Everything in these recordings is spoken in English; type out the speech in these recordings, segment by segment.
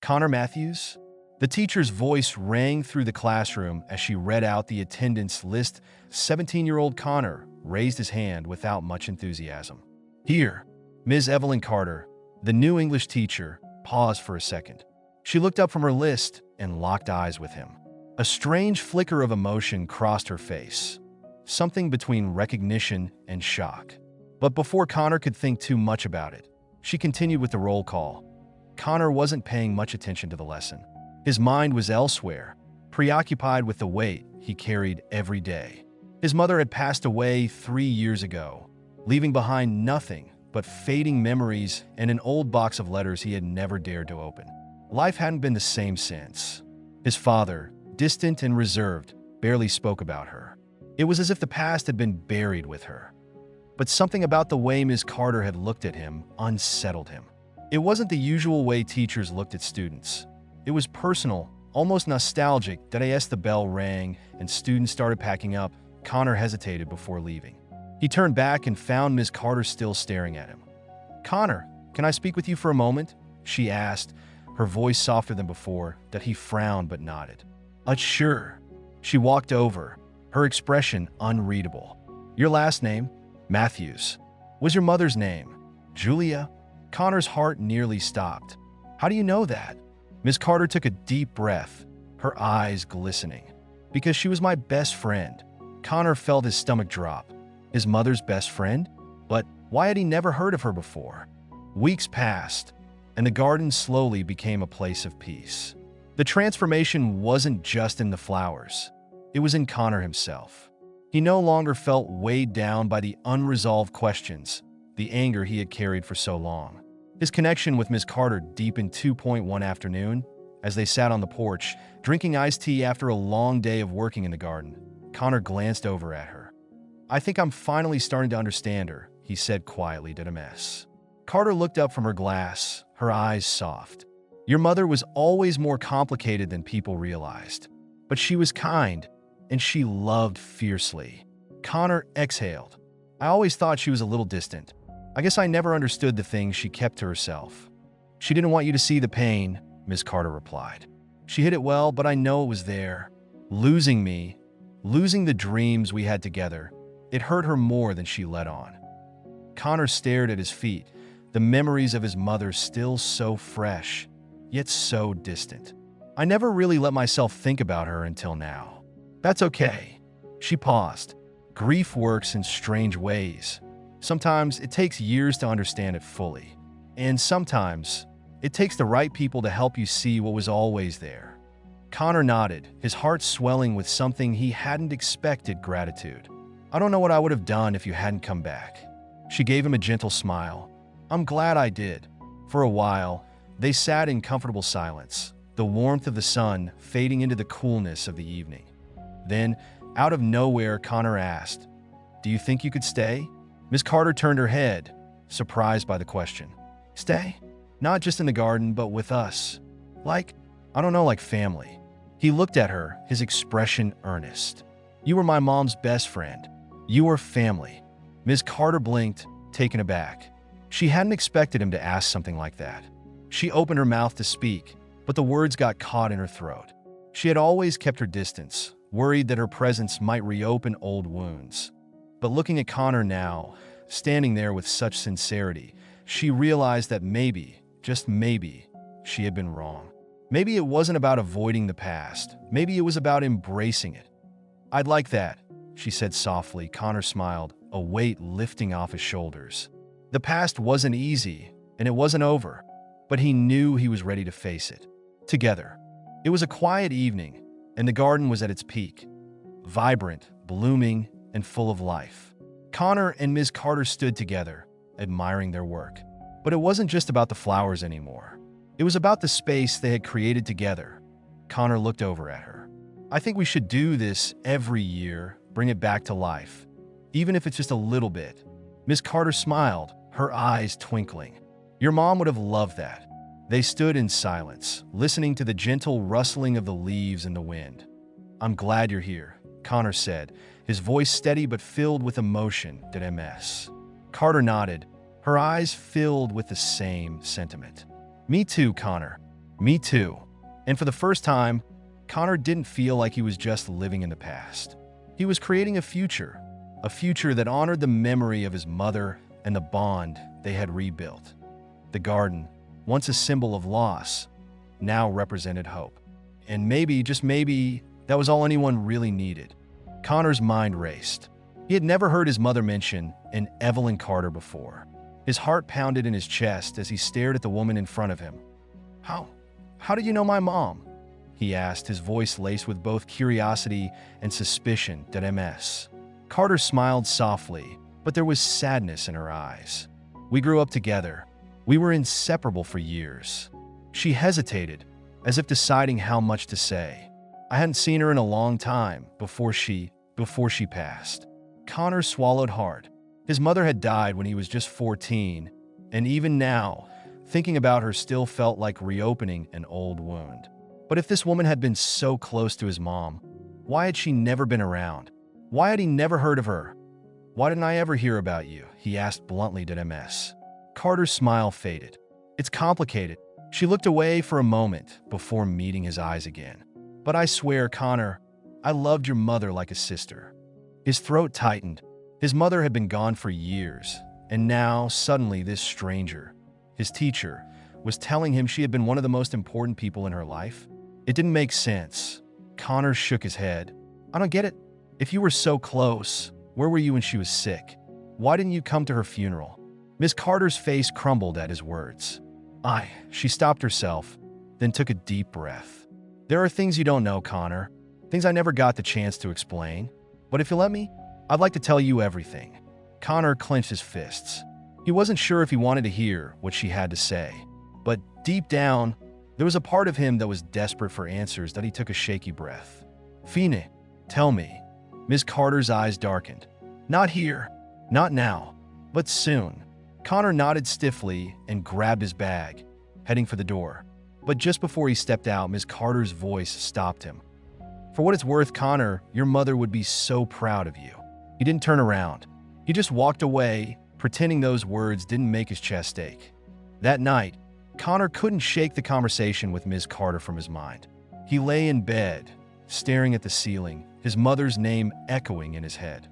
Connor Matthews? The teacher's voice rang through the classroom as she read out the attendance list. 17-year-old Connor raised his hand without much enthusiasm. Here, Ms. Evelyn Carter, the new English teacher, paused for a second. She looked up from her list and locked eyes with him. A strange flicker of emotion crossed her face, something between recognition and shock. But before Connor could think too much about it, she continued with the roll call. Connor wasn't paying much attention to the lesson. His mind was elsewhere, preoccupied with the weight he carried every day. His mother had passed away 3 years ago, leaving behind nothing but fading memories and an old box of letters he had never dared to open. Life hadn't been the same since. His father, distant and reserved, barely spoke about her. It was as if the past had been buried with her. But something about the way Ms. Carter had looked at him unsettled him. It wasn't the usual way teachers looked at students. It was personal, almost nostalgic. As the bell rang and students started packing up, Connor hesitated before leaving. He turned back and found Ms. Carter still staring at him. "Connor, can I speak with you for a moment?" she asked, her voice softer than before. He frowned but nodded. Sure." She walked over, her expression unreadable. "Your last name?" "Matthews." "Was your mother's name?" "Julia." Connor's heart nearly stopped. "How do you know that?" Ms. Carter took a deep breath, her eyes glistening. "Because she was my best friend." Connor felt his stomach drop. His mother's best friend? But why had he never heard of her before? Weeks passed, and the garden slowly became a place of peace. The transformation wasn't just in the flowers. It was in Connor himself. He no longer felt weighed down by the unresolved questions, the anger he had carried for so long. His connection with Ms. Carter deepened. 2.1 afternoon, as they sat on the porch, drinking iced tea after a long day of working in the garden, Connor glanced over at her. "I think I'm finally starting to understand her," he said quietly to Ms. Carter looked up from her glass, her eyes soft. "Your mother was always more complicated than people realized. But she was kind, and she loved fiercely." Connor exhaled. "I always thought she was a little distant. I guess I never understood the things she kept to herself." "She didn't want you to see the pain," Ms. Carter replied. "She hid it well, but I know it was there. Losing me, losing the dreams we had together, it hurt her more than she let on." Connor stared at his feet, the memories of his mother still so fresh, yet so distant. "I never really let myself think about her until now." "That's okay." She paused. "Grief works in strange ways. Sometimes it takes years to understand it fully. And sometimes it takes the right people to help you see what was always there." Connor nodded, his heart swelling with something he hadn't expected: gratitude. "I don't know what I would have done if you hadn't come back." She gave him a gentle smile. "I'm glad I did." For a while, they sat in comfortable silence, the warmth of the sun fading into the coolness of the evening. Then, out of nowhere, Connor asked, "Do you think you could stay?" Ms. Carter turned her head, surprised by the question. "Stay? Not just in the garden, but with us. Like, I don't know, like family." He looked at her, his expression earnest. "You were my mom's best friend. You were family." Ms. Carter blinked, taken aback. She hadn't expected him to ask something like that. She opened her mouth to speak, but the words got caught in her throat. She had always kept her distance, worried that her presence might reopen old wounds. But looking at Connor now, standing there with such sincerity, she realized that maybe, just maybe, she had been wrong. Maybe it wasn't about avoiding the past. Maybe it was about embracing it. "I'd like that," she said softly. Connor smiled, a weight lifting off his shoulders. The past wasn't easy, and it wasn't over, but he knew he was ready to face it. Together. It was a quiet evening, and the garden was at its peak. Vibrant, blooming, and full of life. Connor and Ms. Carter stood together, admiring their work. But it wasn't just about the flowers anymore. It was about the space they had created together. Connor looked over at her. "I think we should do this every year, bring it back to life, even if it's just a little bit." Ms. Carter smiled, her eyes twinkling. "Your mom would have loved that." They stood in silence, listening to the gentle rustling of the leaves in the wind. "I'm glad you're here," Connor said, his voice steady but filled with emotion. "Did Ms. Carter nodded, her eyes filled with the same sentiment. "Me too, Connor. Me too. And for the first time, Connor didn't feel like he was just living in the past. He was creating a future that honored the memory of his mother and the bond they had rebuilt. The garden, once a symbol of loss, now represented hope. And maybe, just maybe, that was all anyone really needed. Connor's mind raced. He had never heard his mother mention an Evelyn Carter before. His heart pounded in his chest as he stared at the woman in front of him. How did you know my mom?" he asked, his voice laced with both curiosity and suspicion. "MS." Carter smiled softly, but there was sadness in her eyes. "We grew up together. We were inseparable for years." She hesitated, as if deciding how much to say. "I hadn't seen her in a long time before she passed." Connor swallowed hard. His mother had died when he was just 14, and even now, thinking about her still felt like reopening an old wound. But if this woman had been so close to his mom, why had she never been around? Why had he never heard of her? "Why didn't I ever hear about you?" he asked bluntly to MS. Carter's smile faded. "It's complicated." She looked away for a moment before meeting his eyes again. "But I swear, Connor, I loved your mother like a sister." His throat tightened. His mother had been gone for years, and now, suddenly, this stranger, his teacher, was telling him she had been one of the most important people in her life. It didn't make sense. Connor shook his head. "I don't get it. If you were so close, where were you when she was sick? Why didn't you come to her funeral?" Miss Carter's face crumbled at his words. She stopped herself, then took a deep breath. "There are things you don't know, Connor. Things I never got the chance to explain. But if you let me, I'd like to tell you everything." Connor clenched his fists. He wasn't sure if he wanted to hear what she had to say. But deep down, there was a part of him that was desperate for answers that he took a shaky breath. "Fine, tell me." Miss Carter's eyes darkened. "Not here, not now, but soon." Connor nodded stiffly and grabbed his bag, heading for the door. But just before he stepped out, Miss Carter's voice stopped him. "For what it's worth, Connor, your mother would be so proud of you." He didn't turn around. He just walked away, pretending those words didn't make his chest ache. That night, Connor couldn't shake the conversation with Ms. Carter from his mind. He lay in bed, staring at the ceiling, his mother's name echoing in his head.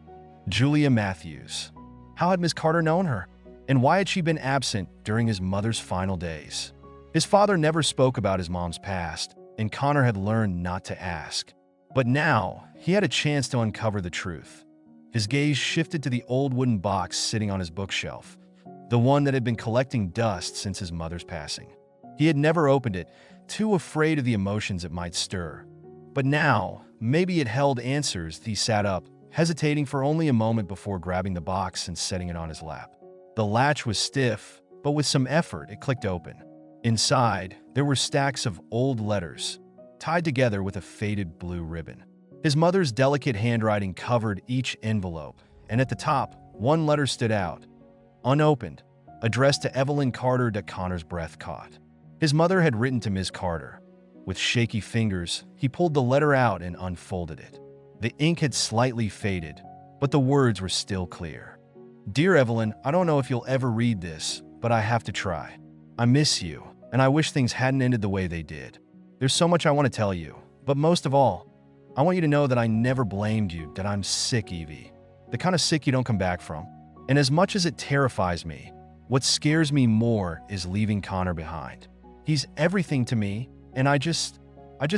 Julia Matthews. How had Ms. Carter known her? And why had she been absent during his mother's final days? His father never spoke about his mom's past, and Connor had learned not to ask. But now, he had a chance to uncover the truth. His gaze shifted to the old wooden box sitting on his bookshelf, the one that had been collecting dust since his mother's passing. He had never opened it, too afraid of the emotions it might stir. But now, maybe it held answers. He sat up, hesitating for only a moment before grabbing the box and setting it on his lap. The latch was stiff, but with some effort, it clicked open. Inside, there were stacks of old letters, tied together with a faded blue ribbon. His mother's delicate handwriting covered each envelope, and at the top, one letter stood out, unopened, addressed to Evelyn Carter. Connor's breath caught. His mother had written to Ms. Carter. With shaky fingers, he pulled the letter out and unfolded it. The ink had slightly faded, but the words were still clear. "Dear Evelyn, I don't know if you'll ever read this, but I have to try. I miss you, and I wish things hadn't ended the way they did. There's so much I want to tell you, but most of all, I want you to know that I never blamed you, that I'm sick, Evie. The kind of sick you don't come back from. And as much as it terrifies me, what scares me more is leaving Connor behind. He's everything to me, and I just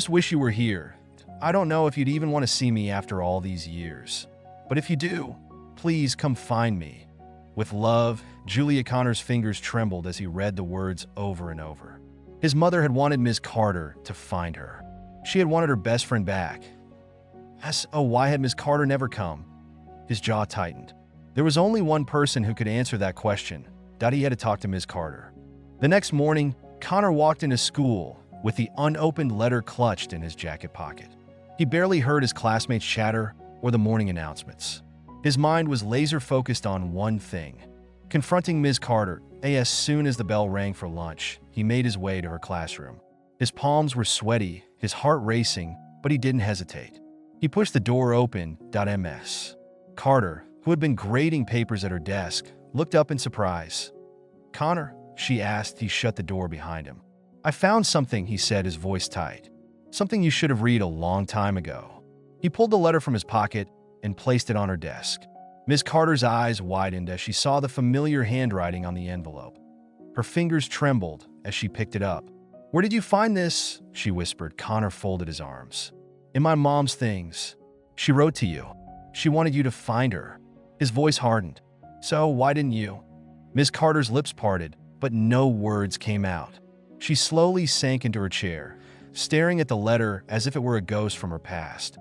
wish you were here. I don't know if you'd even want to see me after all these years. But if you do, please come find me. With love." Julia. Connor's fingers trembled as he read the words over and over. His mother had wanted Ms. Carter to find her. She had wanted her best friend back. Why had Ms. Carter never come? His jaw tightened. There was only one person who could answer that question. He had to talk to Ms. Carter. The next morning, Connor walked into school with the unopened letter clutched in his jacket pocket. He barely heard his classmates chatter or the morning announcements. His mind was laser-focused on one thing: confronting Ms. Carter. As soon as the bell rang for lunch, he made his way to her classroom. His palms were sweaty, his heart racing, but he didn't hesitate. He pushed the door open. Ms. Carter, who had been grading papers at her desk, looked up in surprise. "Connor?" she asked. He shut the door behind him. I found something, he said, his voice tight. Something you should have read a long time ago. He pulled the letter from his pocket and placed it on her desk. Miss Carter's eyes widened as she saw the familiar handwriting on the envelope. Her fingers trembled as she picked it up. "Where did you find this?" she whispered. Connor folded his arms. "In my mom's things. She wrote to you. She wanted you to find her." His voice hardened. "So why didn't you?" Miss Carter's lips parted, but no words came out. She slowly sank into her chair, staring at the letter as if it were a ghost from her past.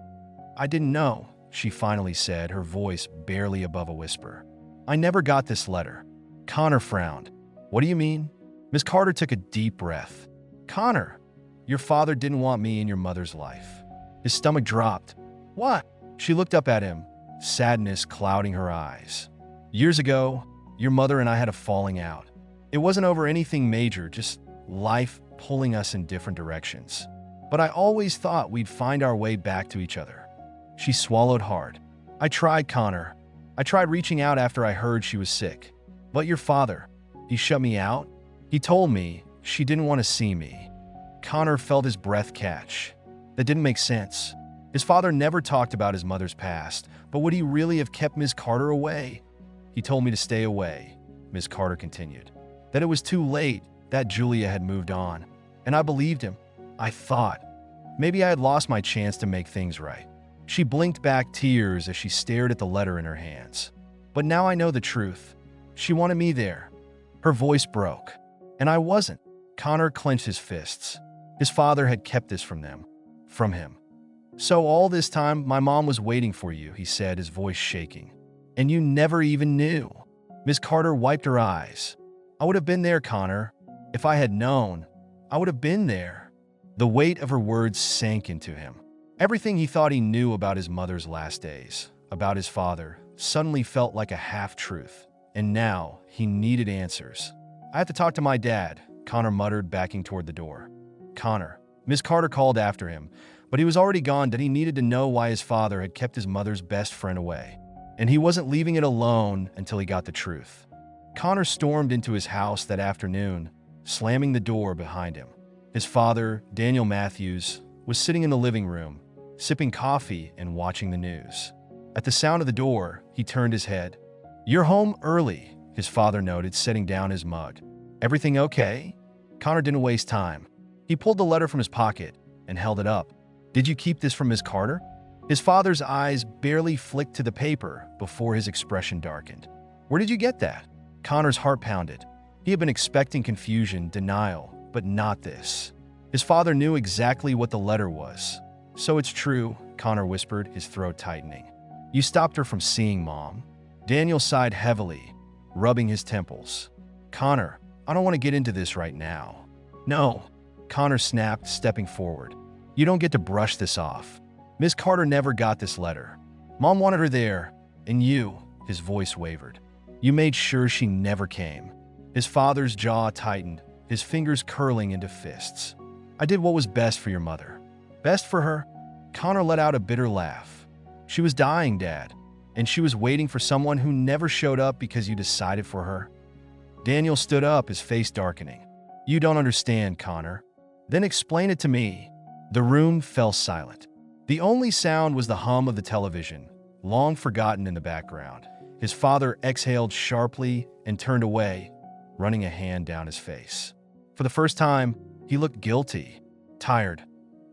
"I didn't know," she finally said, her voice barely above a whisper. "I never got this letter." Connor frowned. "What do you mean?" Miss Carter took a deep breath. "Connor, your father didn't want me in your mother's life." His stomach dropped. "What?" She looked up at him, sadness clouding her eyes. "Years ago, your mother and I had a falling out. It wasn't over anything major, just life pulling us in different directions. But I always thought we'd find our way back to each other." She swallowed hard. "I tried, Connor. I tried reaching out after I heard she was sick. But your father, he shut me out. He told me she didn't want to see me." Connor felt his breath catch. That didn't make sense. His father never talked about his mother's past, but would he really have kept Miss Carter away? "He told me to stay away," Miss Carter continued. "That it was too late, that Julia had moved on. And I believed him. I thought maybe I had lost my chance to make things right." She blinked back tears as she stared at the letter in her hands. "But now I know the truth. She wanted me there." Her voice broke. "And I wasn't." Connor clenched his fists. His father had kept this from him. "So all this time, my mom was waiting for you," he said, his voice shaking. "And you never even knew." Miss Carter wiped her eyes. "I would have been there, Connor. If I had known, I would have been there." The weight of her words sank into him. Everything he thought he knew about his mother's last days, about his father, suddenly felt like a half-truth. And now he needed answers. "I have to talk to my dad," Connor muttered, backing toward the door. "Connor." Miss Carter called after him, but he was already gone. That he needed to know why his father had kept his mother's best friend away. And he wasn't leaving it alone until he got the truth. Connor stormed into his house that afternoon, slamming the door behind him. His father, Daniel Matthews, was sitting in the living room, sipping coffee and watching the news. At the sound of the door, he turned his head. "You're home early," his father noted, setting down his mug. "Everything okay?" Connor didn't waste time. He pulled the letter from his pocket and held it up. "Did you keep this from Miss Carter?" His father's eyes barely flicked to the paper before his expression darkened. "Where did you get that?" Connor's heart pounded. He had been expecting confusion, denial, but not this. His father knew exactly what the letter was. "So it's true," Connor whispered, his throat tightening. "You stopped her from seeing Mom?" Daniel sighed heavily, rubbing his temples. "Connor, I don't want to get into this right now." "No," Connor snapped, stepping forward. "You don't get to brush this off. Miss Carter never got this letter. Mom wanted her there, and you," his voice wavered, "you made sure she never came." His father's jaw tightened, his fingers curling into fists. "I did what was best for your mother." "Best for her?" Connor let out a bitter laugh. "She was dying, Dad, and she was waiting for someone who never showed up because you decided for her." Daniel stood up, his face darkening. "You don't understand, Connor." "Then explain it to me." The room fell silent. The only sound was the hum of the television, long forgotten in the background. His father exhaled sharply and turned away, running a hand down his face. For the first time, he looked guilty, tired.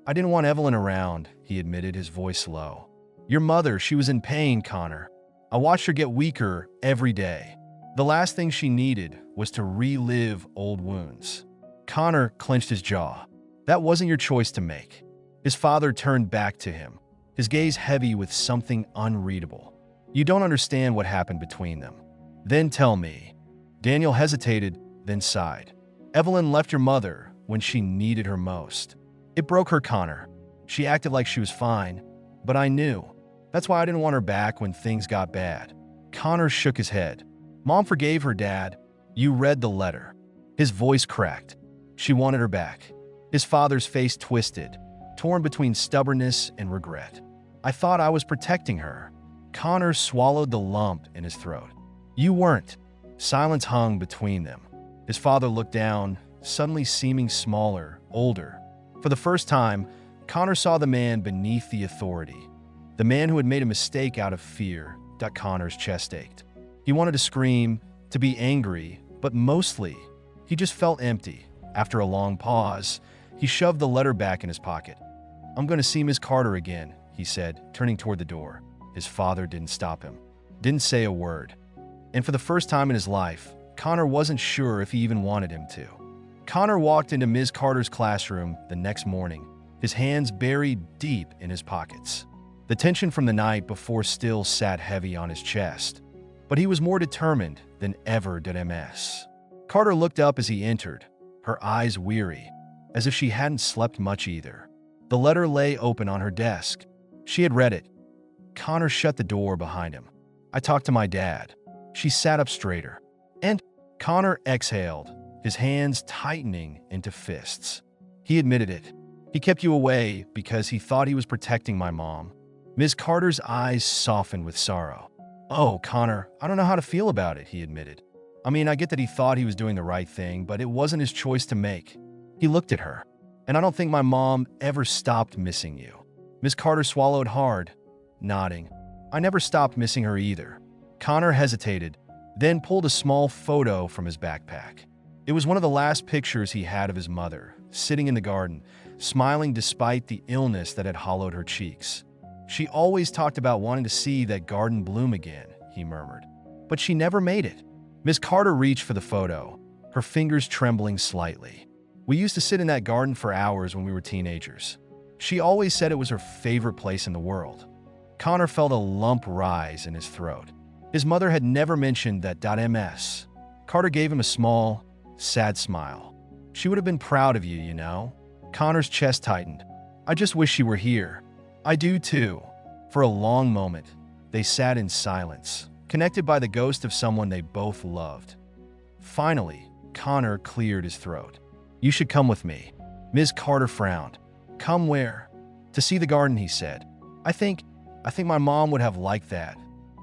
"I didn't want Evelyn around," he admitted, his voice low. "Your mother, she was in pain, Connor. I watched her get weaker every day. The last thing she needed was to relive old wounds." Connor clenched his jaw. "That wasn't your choice to make." His father turned back to him, his gaze heavy with something unreadable. "You don't understand what happened between them." "Then tell me." Daniel hesitated, then sighed. "Evelyn left your mother when she needed her most. It broke her, Connor. She acted like she was fine, but I knew. That's why I didn't want her back when things got bad." Connor shook his head. "Mom forgave her, Dad. You read the letter." His voice cracked. "She wanted her back." His father's face twisted, torn between stubbornness and regret. "I thought I was protecting her." Connor swallowed the lump in his throat. "You weren't." Silence hung between them. His father looked down, suddenly seeming smaller, older. For the first time, Connor saw the man beneath the authority. The man who had made a mistake out of fear. Connor's chest ached. He wanted to scream, to be angry, but mostly, he just felt empty. After a long pause, he shoved the letter back in his pocket. "I'm going to see Miss Carter again," he said, turning toward the door. His father didn't stop him, didn't say a word. And for the first time in his life, Connor wasn't sure if he even wanted him to. Connor walked into Ms. Carter's classroom the next morning, his hands buried deep in his pockets. The tension from the night before still sat heavy on his chest, but he was more determined than ever. MS. Carter looked up as he entered, her eyes weary, as if she hadn't slept much either. The letter lay open on her desk. She had read it. Connor shut the door behind him. "I talked to my dad." She sat up straighter. "And?" Connor exhaled, his hands tightening into fists. "He admitted it. He kept you away because he thought he was protecting my mom." Ms. Carter's eyes softened with sorrow. "Oh, Connor, I don't know how to feel about it," he admitted. "I mean, I get that he thought he was doing the right thing, but it wasn't his choice to make." He looked at her. "And I don't think my mom ever stopped missing you." Ms. Carter swallowed hard, nodding. "I never stopped missing her either." Connor hesitated, then pulled a small photo from his backpack. It was one of the last pictures he had of his mother, sitting in the garden, smiling despite the illness that had hollowed her cheeks. "She always talked about wanting to see that garden bloom again," he murmured. "But she never made it." Miss Carter reached for the photo, her fingers trembling slightly. "We used to sit in that garden for hours when we were teenagers. She always said it was her favorite place in the world." Connor felt a lump rise in his throat. His mother had never mentioned that. MS. Carter gave him a small, sad smile. "She would have been proud of you, you know." Connor's chest tightened. "I just wish she were here." "I do too." For a long moment, they sat in silence, connected by the ghost of someone they both loved. Finally, Connor cleared his throat. "You should come with me." Ms. Carter frowned. "Come where?" "To see the garden," he said. I think my mom would have liked that."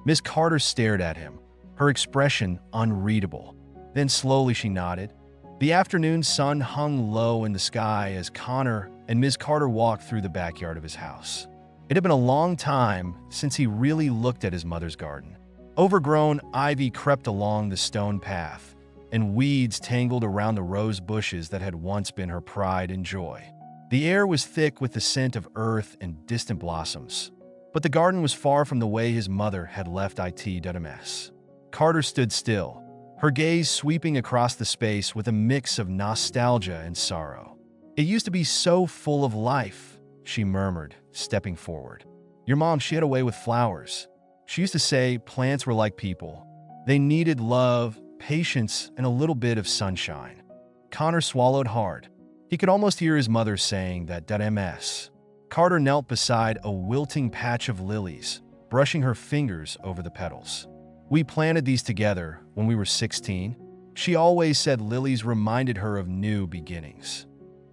Ms. Carter stared at him, her expression unreadable. Then slowly she nodded. The afternoon sun hung low in the sky as Connor and Ms. Carter walked through the backyard of his house. It had been a long time since he really looked at his mother's garden. Overgrown ivy crept along the stone path, and weeds tangled around the rose bushes that had once been her pride and joy. The air was thick with the scent of earth and distant blossoms. But the garden was far from the way his mother had left it. Carter stood still, her gaze sweeping across the space with a mix of nostalgia and sorrow. "It used to be so full of life," she murmured, stepping forward. "Your mom, she had a way with flowers. She used to say plants were like people. They needed love, patience, and a little bit of sunshine." Connor swallowed hard. He could almost hear his mother saying that. MS. Carter knelt beside a wilting patch of lilies, brushing her fingers over the petals. "We planted these together when we were 16. She always said lilies reminded her of new beginnings."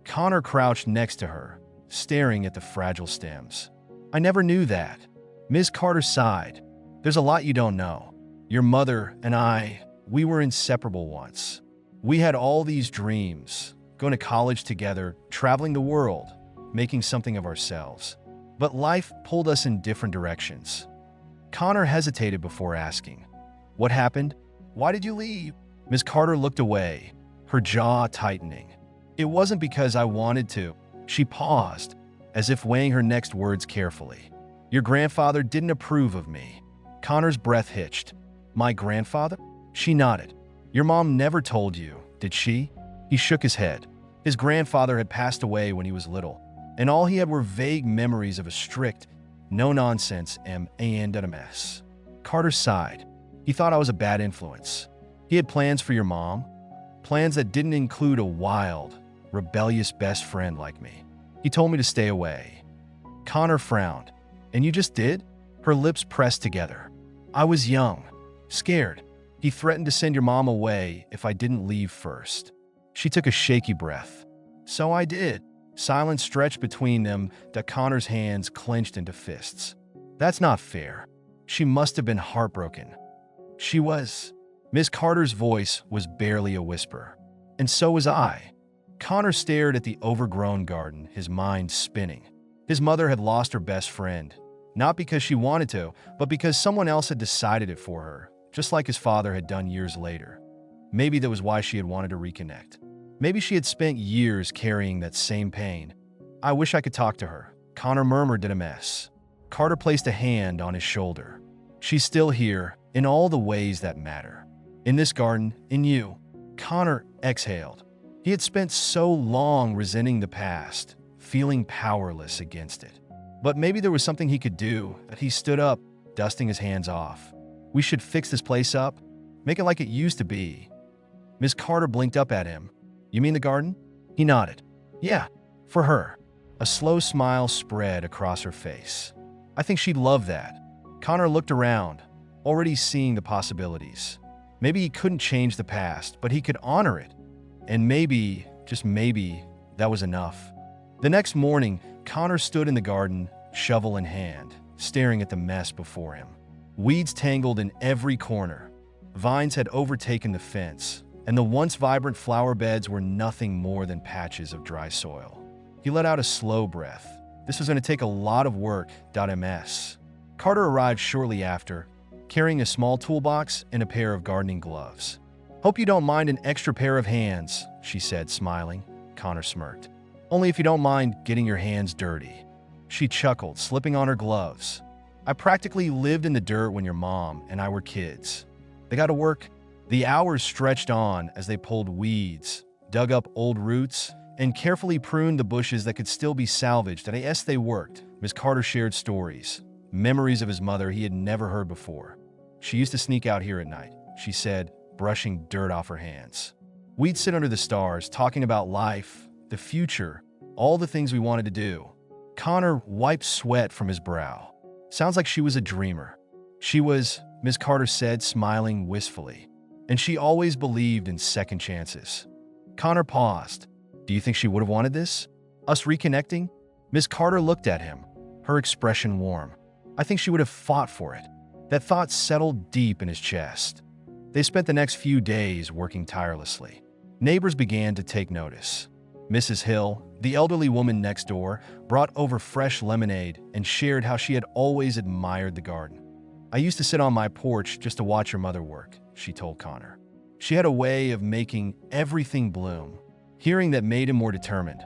Connor crouched next to her, staring at the fragile stems. "I never knew that." Ms. Carter sighed. "There's a lot you don't know. Your mother and we were inseparable once. We had all these dreams, going to college together, traveling the world, making something of ourselves. But life pulled us in different directions." Connor hesitated before asking, "What happened? Why did you leave?" Ms. Carter looked away, her jaw tightening. "It wasn't because I wanted to." She paused, as if weighing her next words carefully. "Your grandfather didn't approve of me." Connor's breath hitched. "My grandfather?" She nodded. "Your mom never told you, did she?" He shook his head. His grandfather had passed away when he was little, and all he had were vague memories of a strict, no-nonsense man. Carter sighed. "He thought I was a bad influence. He had plans for your mom, plans that didn't include a wild, rebellious best friend like me. He told me to stay away." Connor frowned. "And you just did?" Her lips pressed together. "I was young, scared. He threatened to send your mom away if I didn't leave first." She took a shaky breath. "So I did." Silence stretched between them. Connor's hands clenched into fists. "That's not fair." She must have been heartbroken. She was. Miss Carter's voice was barely a whisper. "And so was I." Connor stared at the overgrown garden, his mind spinning. His mother had lost her best friend, not because she wanted to, but because someone else had decided it for her, just like his father had done years later. Maybe that was why she had wanted to reconnect. Maybe she had spent years carrying that same pain. I wish I could talk to her, Connor murmured in a mess. Carter placed a hand on his shoulder. She's still here, in all the ways that matter. In this garden, in you. Connor exhaled. He had spent so long resenting the past, feeling powerless against it. But maybe there was something he could do. That he stood up, dusting his hands off. We should fix this place up, make it like it used to be. Miss Carter blinked up at him. You mean the garden? He nodded. Yeah, for her. A slow smile spread across her face. I think she'd love that. Connor looked around, already seeing the possibilities. Maybe he couldn't change the past, but he could honor it. And maybe, just maybe, that was enough. The next morning, Connor stood in the garden, shovel in hand, staring at the mess before him. Weeds tangled in every corner. Vines had overtaken the fence, and the once vibrant flower beds were nothing more than patches of dry soil. He let out a slow breath. This was going to take a lot of work. MS. Carter arrived shortly after, carrying a small toolbox and a pair of gardening gloves. Hope you don't mind an extra pair of hands, she said, smiling. Connor smirked. Only if you don't mind getting your hands dirty. She chuckled, slipping on her gloves. I practically lived in the dirt when your mom and I were kids. They got to work. The hours stretched on as they pulled weeds, dug up old roots, and carefully pruned the bushes that could still be salvaged. As they worked, Miss Carter shared stories, memories of his mother he had never heard before. She used to sneak out here at night, she said, brushing dirt off her hands. We'd sit under the stars, talking about life, the future, all the things we wanted to do. Connor wiped sweat from his brow. Sounds like she was a dreamer. She was, Miss Carter said, smiling wistfully. And she always believed in second chances. Connor paused. Do you think she would have wanted this? Us reconnecting? Miss Carter looked at him, her expression warm. I think she would have fought for it. That thought settled deep in his chest. They spent the next few days working tirelessly. Neighbors began to take notice. Mrs. Hill, the elderly woman next door, brought over fresh lemonade and shared how she had always admired the garden. I used to sit on my porch just to watch your mother work, she told Connor. She had a way of making everything bloom. Hearing that made him more determined.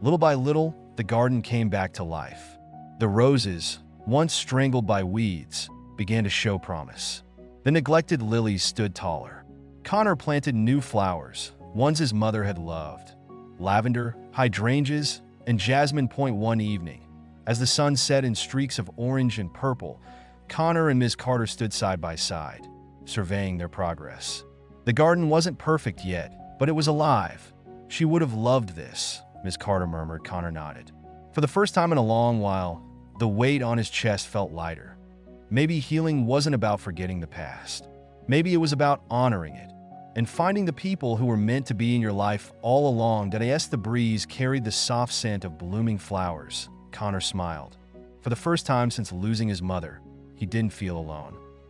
Little by little, the garden came back to life. The roses, once strangled by weeds, began to show promise. The neglected lilies stood taller. Connor planted new flowers, ones his mother had loved. Lavender, hydrangeas, and jasmine. One evening, as the sun set in streaks of orange and purple, Connor and Miss Carter stood side by side, surveying their progress. The garden wasn't perfect yet, but it was alive. She would have loved this, Miss Carter murmured. Connor nodded. For the first time in a long while, the weight on his chest felt lighter. Maybe healing wasn't about forgetting the past. Maybe it was about honoring it and finding the people who were meant to be in your life all along. The breeze carried the soft scent of blooming flowers. Connor smiled. For the first time since losing his mother, he didn't feel alone.